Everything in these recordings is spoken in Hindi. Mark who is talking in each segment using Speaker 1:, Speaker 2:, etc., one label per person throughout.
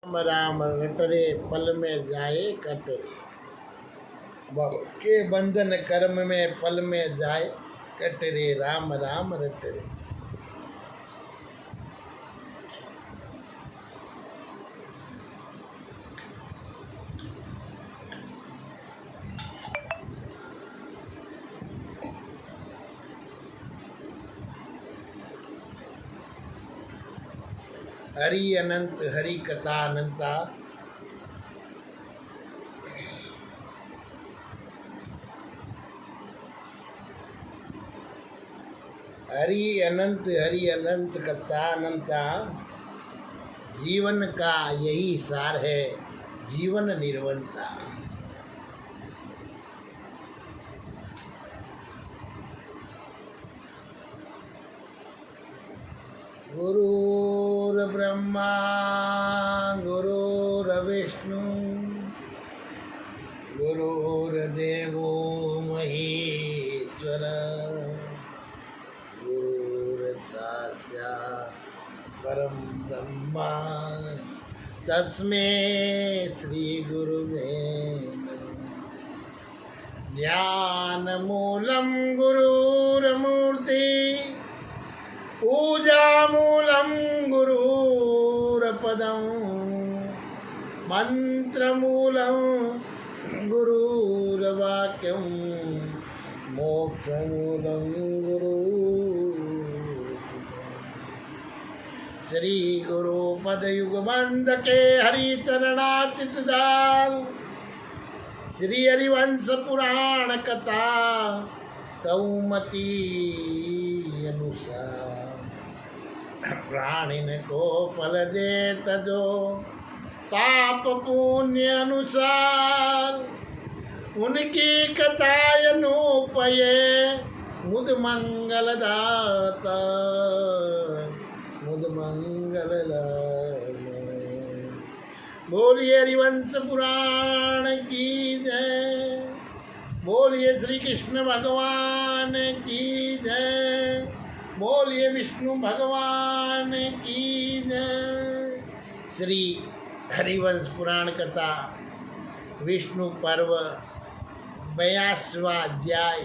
Speaker 1: राम राम रटरे पल में जाए कटरे, के बंधन कर्म में पल में जाए कटरे, राम राम रटरे। हरि अनंत हरि कथा अनंता, हरि अनंत कथा अनंता। जीवन का यही सार है, जीवन निर्वंता। गुरुर्ब्रह्मा गुरुर्विष्णु गुरुर्देवो महेश्वर, गुरुर्साक्षात् परम ब्रह्मा, तस्मै श्री गुरुवे नमः। ध्यानमूलं गुरुर्मूर्ति, पूजामूलं गुरुरपदं, मंत्रमूलं गुरुर्वाक्यं, मोक्षमूलं गुरु। श्री गुरु पदयुगबंधके हरिचरणाचितदार, श्री हरिवंश पुराण कथा कौमती अनुसार। प्राणिन को फल दे तजो पाप पुण्य अनुसार, उनकी कथा अनुपये मुद मंगल दाता, मुद मंगल दाता। बोलिए हरिवंश पुराण की जय, बोलिए श्री कृष्ण भगवान की जय, बोलिए विष्णु भगवान की जय। श्री हरिवंश पुराण कथा विष्णु पर्व 82वां अध्याय,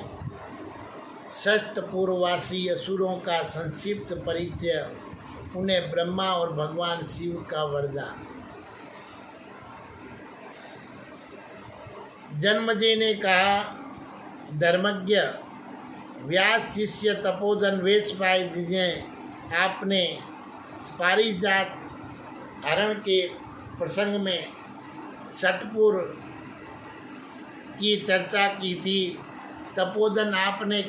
Speaker 1: षष्ठ पूर्ववासी असुरों का संक्षिप्त परिचय, उन्हें ब्रह्मा और भगवान शिव का वरदान। जन्मजय ने कहा, धर्मज्ञ व्यास शिष्य तपोधन वेश पाए जिन्हें आपने पारिजात हरण के प्रसंग में षटपुर की चर्चा की थी। तपोधन आपने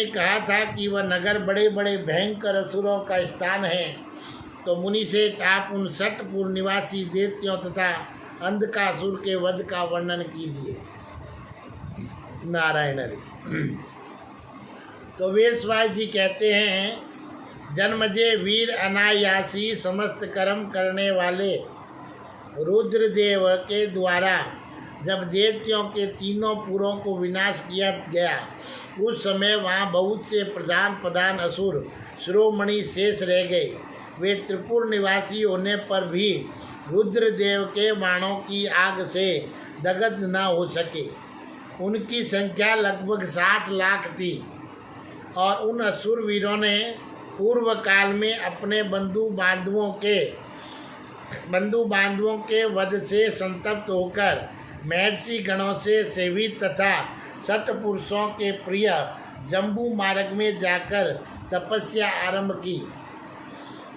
Speaker 1: कहा था कि वह नगर बड़े बड़े भयंकर असुरों का स्थान है। तो मुनि से आप उन षटपुर निवासी दैत्यों तथा अंधकासुर के वध का वर्णन कीजिए। नारायण हरि। तो वेशवास जी कहते हैं, जन्मजय वीर अनायासी समस्त कर्म करने वाले रुद्रदेव के द्वारा जब दैत्यों के तीनों पुरों को विनाश किया गया, उस समय वहाँ बहुत से प्रधान असुर शिरोमणि शेष रह गए। वे त्रिपुर निवासी होने पर भी रुद्रदेव के बाणों की आग से दग्ध न हो सके। उनकी संख्या लगभग 60 लाख थी और उन असुर वीरों ने पूर्व काल में अपने बंधु बांधवों के वध से संतप्त होकर महर्षि गणों से सेवित तथा सतपुरुषों के प्रिय जम्बू मार्ग में जाकर तपस्या आरंभ की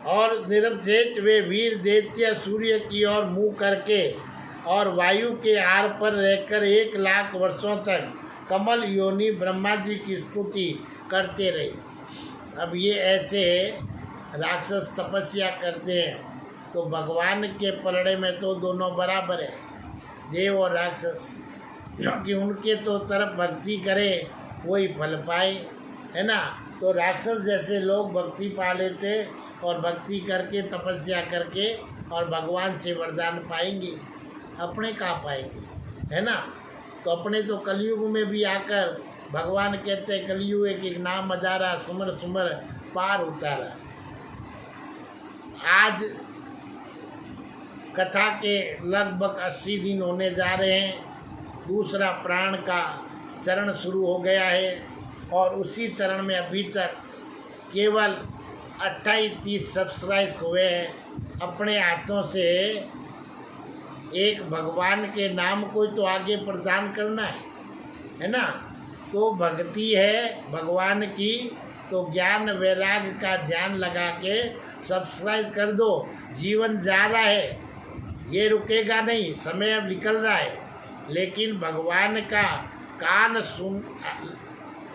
Speaker 1: और निरवशेष वे वीर दैत्य सूर्य की ओर मुँह करके और वायु के आर पर रहकर 1 लाख वर्षों तक कमल योनि ब्रह्मा जी की स्तुति करते रहे। अब ये ऐसे राक्षस तपस्या करते हैं तो भगवान के पलड़े में तो दोनों बराबर है, देव और राक्षस, क्योंकि उनके तो तरफ भक्ति करे वही फल पाए, है ना। तो राक्षस जैसे लोग भक्ति पा लेते और भक्ति करके तपस्या करके और भगवान से वरदान पाएंगे, अपने कहाँ पाएंगे, है ना। तो अपने तो कलयुग में भी आकर भगवान कहते हैं कलयुग एक नाम मजारा सुमर सुमर पार उतारा। आज कथा के लगभग 80 दिन होने जा रहे हैं। दूसरा प्राण का चरण शुरू हो गया है और उसी चरण में अभी तक केवल 28-30 सब्सक्राइब हुए हैं। अपने हाथों से एक भगवान के नाम को तो आगे प्रदान करना है ना। तो भक्ति है भगवान की, तो ज्ञान वैराग का ध्यान लगा के सब्सक्राइब कर दो। जीवन जा रहा है, ये रुकेगा नहीं, समय अब निकल रहा है, लेकिन भगवान का कान सुन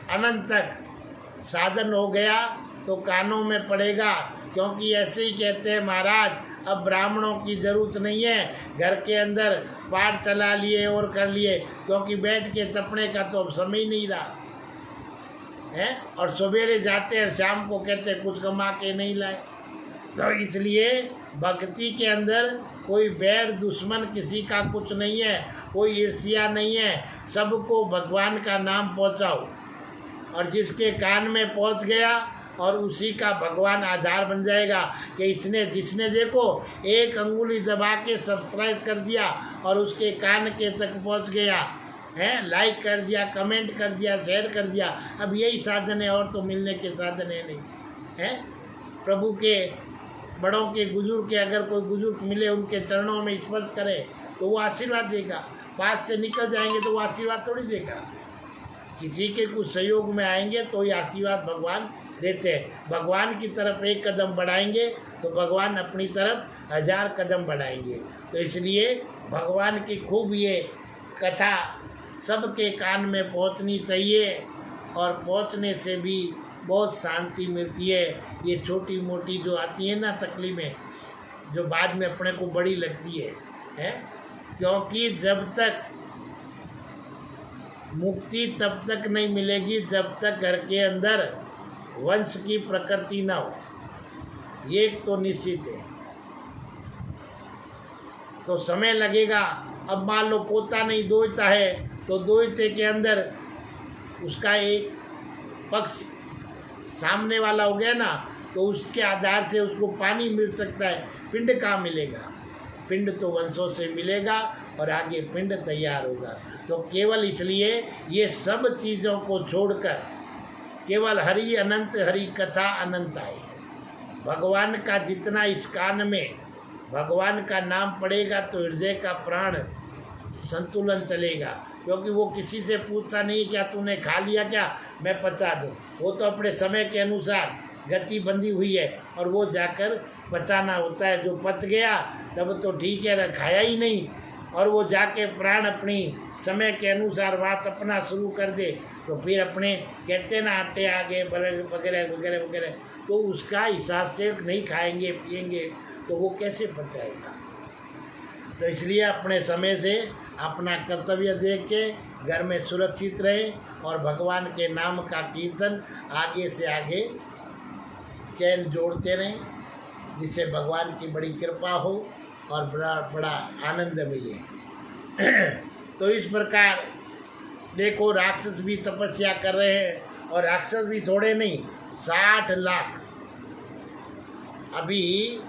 Speaker 1: अनंत तक साधन हो गया तो कानों में पड़ेगा। क्योंकि ऐसे ही कहते हैं महाराज, अब ब्राह्मणों की ज़रूरत नहीं है, घर के अंदर पाठ चला लिए और कर लिए, क्योंकि बैठ के तपने का तो अब समय ही नहीं रहा है। और सवेरे जाते हैं, शाम को कहते हैं कुछ कमा के नहीं लाए। तो इसलिए भक्ति के अंदर कोई बैर दुश्मन किसी का कुछ नहीं है, कोई ईर्ष्या नहीं है। सबको भगवान का नाम पहुँचाओ, और जिसके कान में पहुँच गया और उसी का भगवान आधार बन जाएगा। कि इसने जिसने देखो एक अंगुली दबा के सब्सक्राइब कर दिया और उसके कान के तक पहुंच गया है, लाइक कर दिया, कमेंट कर दिया, शेयर कर दिया। अब यही साधन है, और तो मिलने के साधन है नहीं है। प्रभु के बड़ों के बुजुर्ग के अगर कोई बुजुर्ग मिले, उनके चरणों में स्पर्श करे तो वो आशीर्वाद देगा। पास से निकल जाएंगे तो वो आशीर्वाद थोड़ी देगा। किसी के कुछ सहयोग में आएंगे तो ये आशीर्वाद भगवान देते हैं। भगवान की तरफ एक कदम बढ़ाएंगे तो भगवान अपनी तरफ 1000 कदम बढ़ाएंगे। तो इसलिए भगवान की खूब ये कथा सबके कान में पहुंचनी चाहिए, और पहुंचने से भी बहुत शांति मिलती है। ये छोटी मोटी जो आती है ना तकलीफें, जो बाद में अपने को बड़ी लगती है? क्योंकि जब तक मुक्ति तब तक नहीं मिलेगी जब तक घर के अंदर वंश की प्रकृति ना हो, ये तो निश्चित है। तो समय लगेगा। अब मान लो पोता नहीं दोहता है तो दोहते के अंदर उसका एक पक्ष सामने वाला हो गया ना, तो उसके आधार से उसको पानी मिल सकता है। पिंड कहाँ मिलेगा? पिंड तो वंशों से मिलेगा और आगे पिंड तैयार होगा। तो केवल इसलिए ये सब चीज़ों को छोड़कर केवल हरि अनंत, हरि कथा अनंत आए। भगवान का जितना इस कान में भगवान का नाम पड़ेगा तो हृदय का प्राण संतुलन चलेगा। क्योंकि वो किसी से पूछता नहीं क्या तूने खा लिया क्या, मैं पचा दूँ। वो तो अपने समय के अनुसार गति बंधी हुई है और वो जाकर पचाना होता है। जो पच गया तब तो ठीक है, खाया ही नहीं, और वो जाके प्राण अपनी समय के अनुसार बात अपना शुरू कर दे तो फिर अपने कहते ना आटे आगे वगैरह वगैरह वगैरह, तो उसका हिसाब से नहीं खाएंगे पिएंगे तो वो कैसे पचाएगा। तो इसलिए अपने समय से अपना कर्तव्य देख के घर में सुरक्षित रहे और भगवान के नाम का कीर्तन आगे से आगे चैन जोड़ते रहें, जिससे भगवान की बड़ी कृपा हो और बड़ा बड़ा आनंद मिले। तो इस प्रकार देखो, राक्षस भी तपस्या कर रहे हैं, और राक्षस भी थोड़े नहीं, 60 लाख। अभी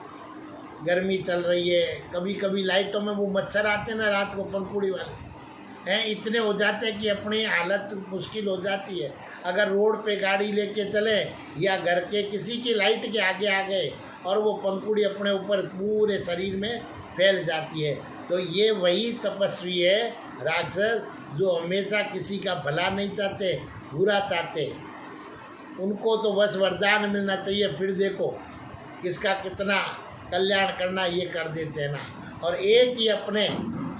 Speaker 1: गर्मी चल रही है, कभी कभी लाइटों में वो मच्छर आते हैं ना रात को, पंखुड़ी वाले हैं, इतने हो जाते हैं कि अपनी हालत मुश्किल हो जाती है। अगर रोड पे गाड़ी लेके चले या घर के किसी की लाइट के आगे आ गए और वो पंखुड़ी अपने ऊपर पूरे शरीर में फैल जाती है। तो ये वही तपस्वी है राक्षस, जो हमेशा किसी का भला नहीं चाहते, बुरा चाहते। उनको तो बस वरदान मिलना चाहिए, फिर देखो किसका कितना कल्याण करना ये कर देते हैं ना। और एक ही अपने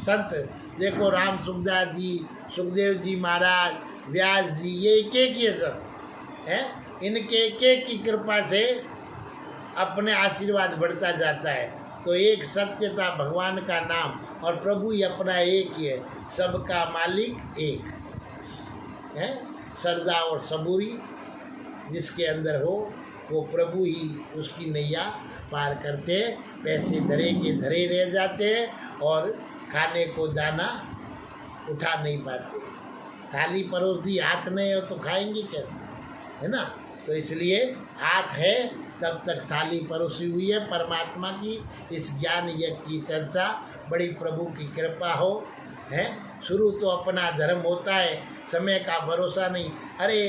Speaker 1: संत देखो, राम सुखदास जी, सुखदेव जी महाराज, व्यास जी, ये एक ही सब हैं। इनके एक की कृपा से अपने आशीर्वाद बढ़ता जाता है। तो एक सत्यता भगवान का नाम, और प्रभु ही अपना एक ही है, सबका मालिक एक है। श्रद्धा और सबूरी जिसके अंदर हो वो प्रभु ही उसकी नैया पार करते। पैसे धरे के धरे रह जाते हैं और खाने को दाना उठा नहीं पाते। थाली परोसी हाथ नहीं हो तो खाएंगे कैसे, है ना। तो इसलिए हाथ है तब तक थाली परोसी हुई है परमात्मा की। इस ज्ञान यज्ञ की चर्चा बड़ी प्रभु की कृपा हो है। शुरू तो अपना धर्म होता है, समय का भरोसा नहीं। अरे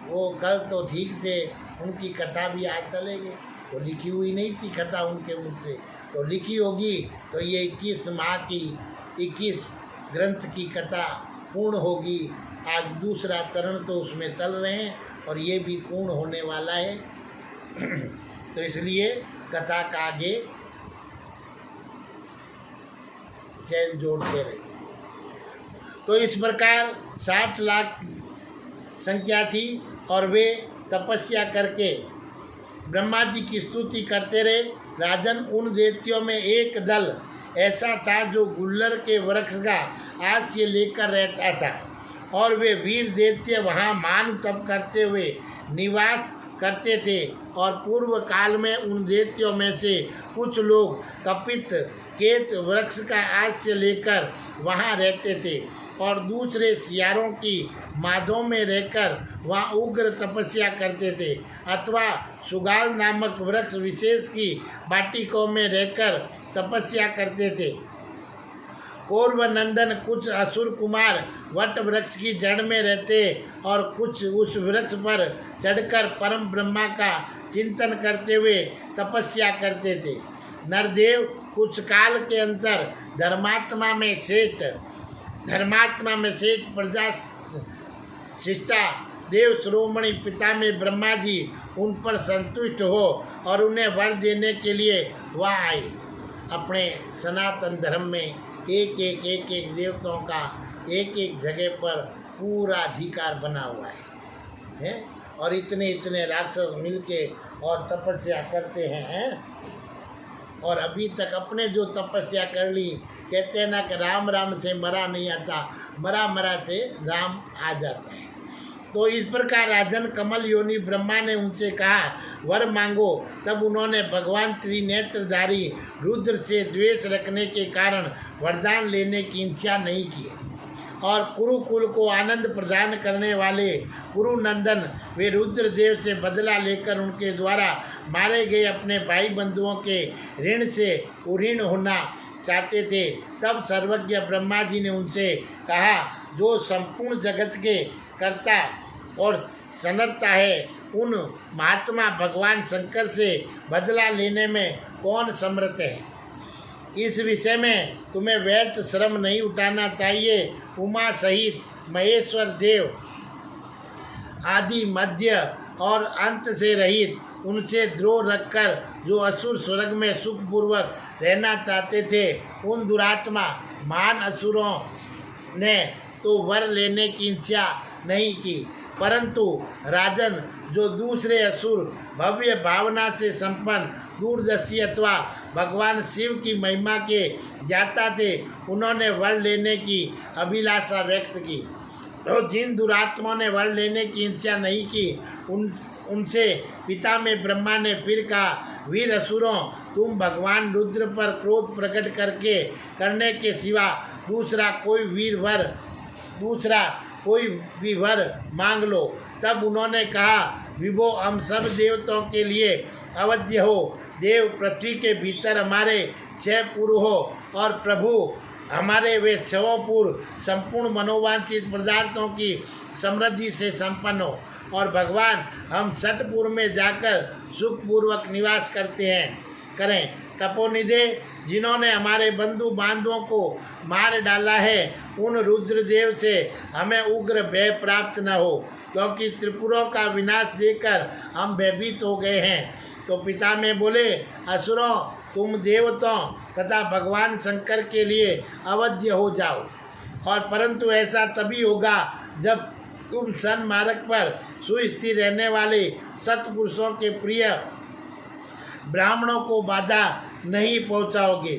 Speaker 1: वो कल तो ठीक थे, उनकी कथा भी आज चलेगी, तो लिखी हुई नहीं थी कथा उनके मुख से, तो लिखी होगी तो ये 21 माह की 21 ग्रंथ की कथा पूर्ण होगी। आज दूसरा चरण तो उसमें चल रहे हैं और ये भी पूर्ण होने वाला है। तो इसलिए कथा का आगे चैन जोड़ते रहे। तो इस प्रकार 60 लाख संख्या थी और वे तपस्या करके ब्रह्मा जी की स्तुति करते रहे। राजन, उन दैत्यों में एक दल ऐसा था जो गुल्लर के वृक्ष का आश्रय लेकर रहता था और वे वीर दैत्य वहाँ मान तप करते हुए निवास करते थे। और पूर्व काल में उन दैत्यों में से कुछ लोग कपित केत वृक्ष का आश्रय लेकर वहाँ रहते थे और दूसरे सियारों की माधों में रहकर वहाँ उग्र तपस्या करते थे, अथवा सुगाल नामक वृक्ष विशेष की बाटिकों में रहकर तपस्या करते थे। पूर्व नंदन कुछ असुर कुमार वट वृक्ष की जड़ में रहते और कुछ उस वृक्ष पर चढ़कर परम ब्रह्मा का चिंतन करते हुए तपस्या करते थे। नरदेव कुछ काल के अंतर धर्मात्मा में सेठ प्रजा शिष्टा देव श्रोमणि पिता में ब्रह्मा जी उन पर संतुष्ट हो और उन्हें वर देने के लिए वह आए। अपने सनातन धर्म में एक एक देवताओं का एक जगह पर पूरा अधिकार बना हुआ है और इतने राक्षस मिलके और तपस्या करते हैं। और अभी तक अपने जो तपस्या कर ली, कहते हैं ना कि राम से मरा नहीं आता, मरा से राम आ जाता है। तो इस प्रकार राजन कमल योनि ब्रह्मा ने उनसे कहा वर मांगो। तब उन्होंने भगवान त्रिनेत्रधारी रुद्र से द्वेष रखने के कारण वरदान लेने की इच्छा नहीं की और कुरुकुल को आनंद प्रदान करने वाले कुरुनंदन वे रुद्रदेव से बदला लेकर उनके द्वारा मारे गए अपने भाई बंधुओं के ऋण से उऋण होना चाहते थे। तब सर्वज्ञ ब्रह्मा जी ने उनसे कहा जो संपूर्ण जगत के कर्ता और सनरता है, उन महात्मा भगवान शंकर से बदला लेने में कौन समर्थ है। इस विषय में तुम्हें व्यर्थ श्रम नहीं उठाना चाहिए। उमा सहित महेश्वर देव आदि मध्य और अंत से रहित उनसे द्रोह रखकर जो असुर स्वर्ग में सुखपूर्वक रहना चाहते थे, उन दुरात्मा महान असुरों ने तो वर लेने की इच्छा नहीं की, परंतु राजन जो दूसरे असुर भव्य भावना से संपन्न दूरदर्शी अथवा भगवान शिव की महिमा के ज्ञाता थे, उन्होंने वर लेने की अभिलाषा व्यक्त की। तो जिन दुरात्माओं ने वर लेने की इच्छा नहीं की, उनसे पिता में ब्रह्मा ने फिर कहा वीर असुरों, तुम भगवान रुद्र पर क्रोध प्रकट करने के सिवा दूसरा कोई भी वर मांग लो। तब उन्होंने कहा विभो, हम सब देवताओं के लिए अवध्य हो। देव पृथ्वी के भीतर हमारे 6 पुर हो और प्रभु हमारे वे 6 पुर संपूर्ण मनोवांछित पदार्थों की समृद्धि से संपन्न हो और भगवान हम षटपुर में जाकर सुखपूर्वक निवास करें। तपोनिधे, जिन्होंने हमारे बंधु बांधवों को मार डाला है, उन रुद्रदेव से हमें उग्र भय प्राप्त न हो, क्योंकि त्रिपुरों का विनाश देखकर हम भयभीत हो गए हैं। तो पिता में बोले असुरों, तुम देवताओं तथा भगवान शंकर के लिए अवध्य हो जाओ, और परंतु ऐसा तभी होगा जब तुम सन्मार्ग पर सुस्थिर रहने वाले सत्पुरुषों के प्रिय ब्राह्मणों को बाधा नहीं पहुंचाओगे।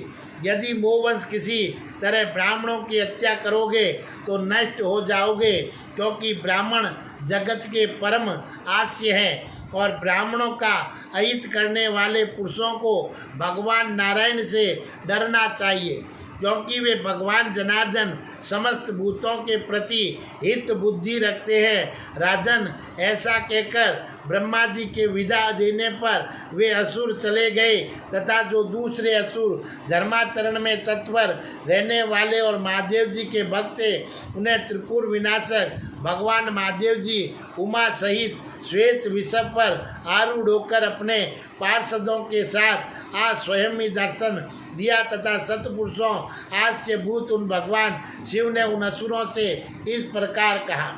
Speaker 1: यदि मोहवंश किसी तरह ब्राह्मणों की हत्या करोगे तो नष्ट हो जाओगे, क्योंकि ब्राह्मण जगत के परम आश्रय हैं और ब्राह्मणों का अहित करने वाले पुरुषों को भगवान नारायण से डरना चाहिए। क्योंकि वे भगवान जनार्दन समस्त भूतों के प्रति हित बुद्धि रखते हैं। राजन, ऐसा कहकर ब्रह्मा जी के विदा देने पर वे असुर चले गए तथा जो दूसरे असुर धर्माचरण में तत्पर रहने वाले और महादेव जी के भक्त थे, उन्हें त्रिपुर विनाशक भगवान महादेव जी उमा सहित श्वेत विषभ पर आरूढ़ होकर अपने पार्षदों के साथ आज स्वयं ही दर्शन दिया तथा सतपुरुषों आज से भूत उन भगवान शिव ने उन असुरों से इस प्रकार कहा।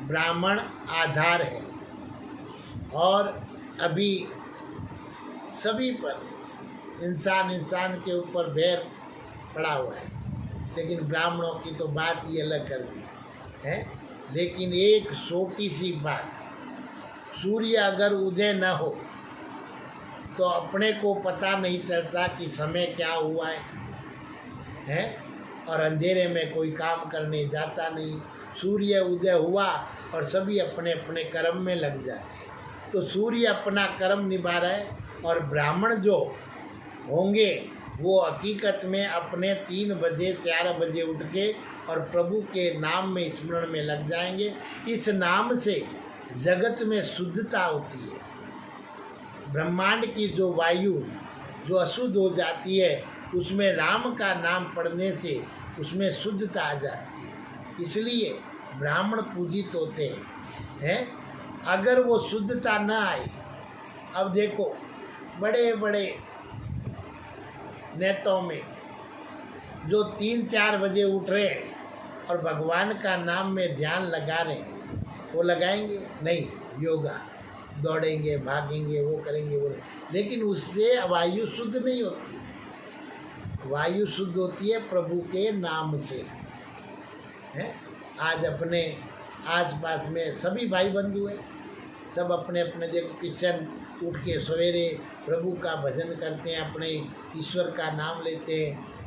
Speaker 1: ब्राह्मण आधार है और अभी सभी पर इंसान के ऊपर बैर पड़ा हुआ है, लेकिन ब्राह्मणों की तो बात ही अलग कर दी है। लेकिन एक छोटी सी बात, सूर्य अगर उदय न हो तो अपने को पता नहीं चलता कि समय क्या हुआ है और अंधेरे में कोई काम करने जाता नहीं। सूर्य उदय हुआ और सभी अपने अपने कर्म में लग जाते। तो सूर्य अपना कर्म निभा रहा है और ब्राह्मण जो होंगे वो हकीकत में अपने 3 बजे 4 बजे उठ के और प्रभु के नाम में स्मरण में लग जाएंगे। इस नाम से जगत में शुद्धता होती है। ब्रह्मांड की जो वायु जो अशुद्ध हो जाती है, उसमें राम का नाम पढ़ने से उसमें शुद्धता आ जाती है। इसलिए ब्राह्मण पूजित होते हैं। अगर वो शुद्धता न आए, अब देखो बड़े बड़े नेताओं में जो 3-4 बजे उठ रहे हैं और भगवान का नाम में ध्यान लगा रहे हैं, वो लगाएंगे नहीं, योगा दौड़ेंगे भागेंगे वो करेंगे वो, लेकिन उससे वायु शुद्ध नहीं होती। वायु शुद्ध होती है प्रभु के नाम से है। आज अपने आसपास में सभी भाई बंधु हैं, सब अपने अपने देखो किचन उठ के सवेरे प्रभु का भजन करते हैं, अपने ईश्वर का नाम लेते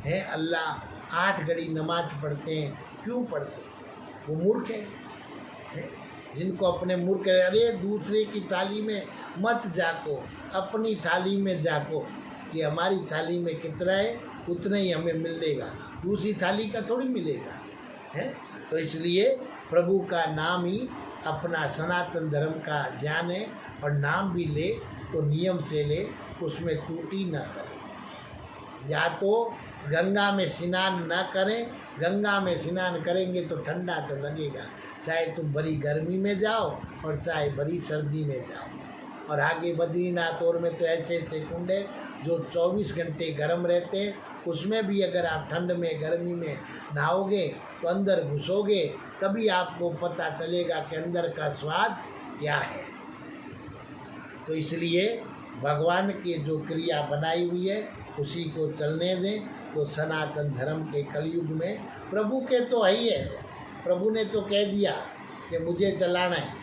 Speaker 1: हैं अल्लाह 8 घड़ी नमाज पढ़ते हैं। क्यों पढ़ते हैं? वो मूर्ख है। जिनको अपने मूर्ख, अरे दूसरे की थाली में मत जाको, अपनी थाली में जाको कि हमारी थाली में कितना है उतना ही हमें मिलेगा, दूसरी थाली का थोड़ी मिलेगा है। तो इसलिए प्रभु का नाम ही अपना सनातन धर्म का ज्ञान है और नाम भी ले तो नियम से ले, उसमें त्रुटि न करें। या तो गंगा में स्नान न करें, गंगा में स्नान करेंगे तो ठंडा तो लगेगा, चाहे तुम बड़ी गर्मी में जाओ और चाहे बड़ी सर्दी में जाओ। और आगे बद्रीनाथ और में तो ऐसे ऐसे कुंड है जो 24 घंटे गर्म रहते हैं, उसमें भी अगर आप ठंड में गर्मी में नहाओगे तो अंदर घुसोगे तभी आपको पता चलेगा कि अंदर का स्वाद क्या है। तो इसलिए भगवान की जो क्रिया बनाई हुई है उसी को चलने दें। तो सनातन धर्म के कलयुग में प्रभु के तो है ही है, प्रभु ने तो कह दिया कि मुझे चलाना है,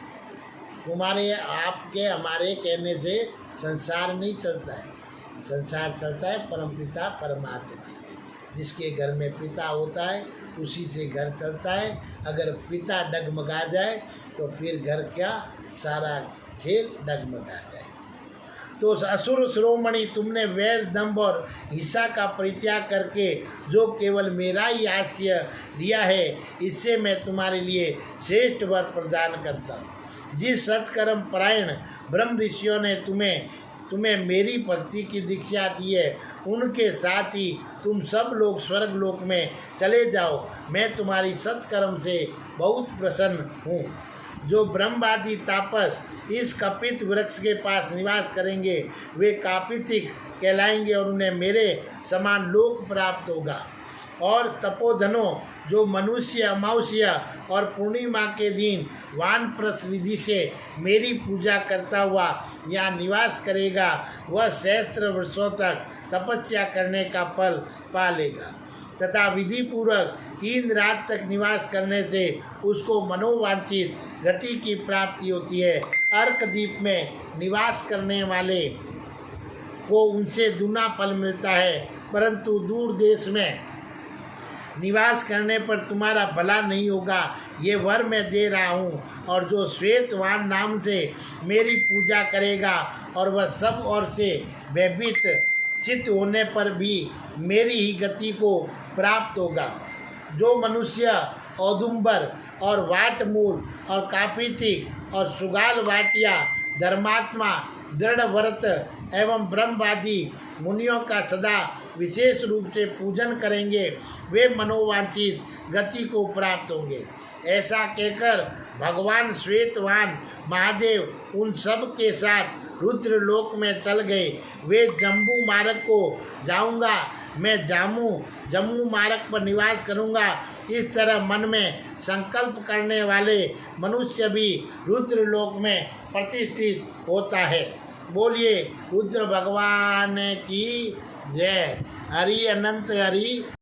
Speaker 1: तुम्हारे आपके हमारे कहने से संसार नहीं चलता है। संसार चलता है परमपिता परमात्मा, जिसके घर में पिता होता है उसी से घर चलता है। अगर पिता डगमगा जाए तो फिर घर क्या सारा खेल डगमगा जाए। तो असुर शिरोमणि, तुमने वैर दंभ और हिंसा का परित्याग करके जो केवल मेरा ही आश्रय लिया है, इससे मैं तुम्हारे लिए श्रेष्ठ वर प्रदान करता हूँ। जिस सत्कर्म परायण ब्रह्म ऋषियों ने तुम्हें मेरी भक्ति की दीक्षा दी है, उनके साथ ही तुम सब लोग स्वर्ग लोक में चले जाओ। मैं तुम्हारी सत्कर्म से बहुत प्रसन्न हूँ। जो ब्रह्मवादी तापस इस कपित वृक्ष के पास निवास करेंगे वे कापितिक कहलाएंगे और उन्हें मेरे समान लोक प्राप्त होगा। और तपोधनों, जो मनुष्य अमावस्या और पूर्णिमा के दिन वानप्रस्थ विधि से मेरी पूजा करता हुआ यहाँ निवास करेगा, वह सहस्त्र वर्षों तक तपस्या करने का फल पा लेगा तथा विधि पूर्वक 3 रात तक निवास करने से उसको मनोवांछित गति की प्राप्ति होती है। अर्कद्वीप में निवास करने वाले को उनसे दुना फल मिलता है, परंतु दूर देश में निवास करने पर तुम्हारा भला नहीं होगा, ये वर मैं दे रहा हूँ। और जो श्वेतवान नाम से मेरी पूजा करेगा और वह सब ओर से भयभीत चित्त होने पर भी मेरी ही गति को प्राप्त होगा। जो मनुष्य औदुंबर और वाटमूल और काफीतिक और सुगाल वाटिया धर्मात्मा दृढ़ व्रत एवं ब्रह्मवादी मुनियों का सदा विशेष रूप से पूजन करेंगे, वे मनोवांछित गति को प्राप्त होंगे। ऐसा कहकर भगवान श्वेतवान महादेव उन सब के साथ रुद्र लोक में चल गए। वे जम्बू मार्ग को जाऊंगा, मैं जम्मू मार्ग पर निवास करूंगा, इस तरह मन में संकल्प करने वाले मनुष्य भी रुद्र लोक में प्रतिष्ठित होता है। बोलिए रुद्र भगवान की जय। हरि अनंत हरि।